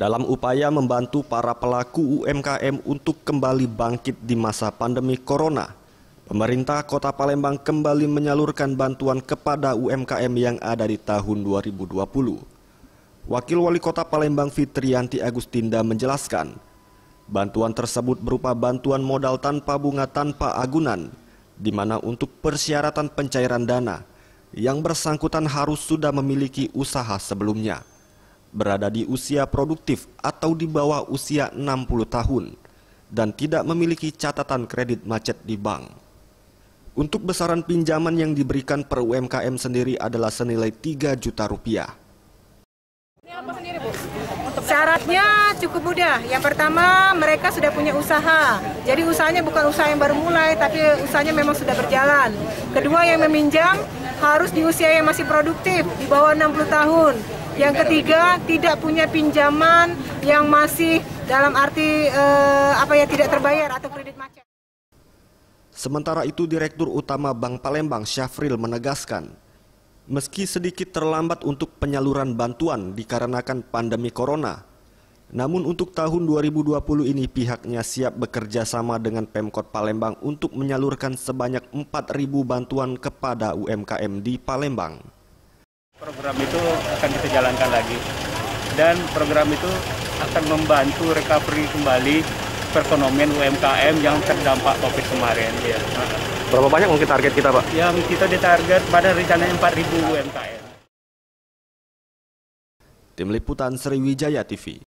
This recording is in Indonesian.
Dalam upaya membantu para pelaku UMKM untuk kembali bangkit di masa pandemi corona, pemerintah Kota Palembang kembali menyalurkan bantuan kepada UMKM yang ada di tahun 2020. Wakil Wali Kota Palembang Fitriyanti Agustinda menjelaskan, bantuan tersebut berupa bantuan modal tanpa bunga tanpa agunan, di mana untuk persyaratan pencairan dana, yang bersangkutan harus sudah memiliki usaha sebelumnya, berada di usia produktif atau di bawah usia 60 tahun, dan tidak memiliki catatan kredit macet di bank. Untuk besaran pinjaman yang diberikan per UMKM sendiri adalah senilai 3 juta rupiah. Ini apa sendiri, Bu? Syaratnya cukup mudah. Yang pertama, mereka sudah punya usaha. Jadi usahanya bukan usaha yang baru mulai, tapi usahanya memang sudah berjalan. Kedua, yang meminjam harus di usia yang masih produktif, di bawah 60 tahun. Yang ketiga, tidak punya pinjaman yang masih dalam arti tidak terbayar atau kredit macet. Sementara itu, Direktur Utama Bank Palembang Syafril menegaskan, meski sedikit terlambat untuk penyaluran bantuan dikarenakan pandemi corona, namun untuk tahun 2020 ini pihaknya siap bekerja sama dengan Pemkot Palembang untuk menyalurkan sebanyak 4.000 bantuan kepada UMKM di Palembang. Program itu akan kita jalankan lagi, dan program itu akan membantu recovery kembali perekonomian UMKM yang terdampak COVID kemarin. Ya. Berapa banyak mungkin target kita, Pak? Yang kita ditarget pada rencananya 4.000 UMKM. Tim Liputan Sriwijaya TV.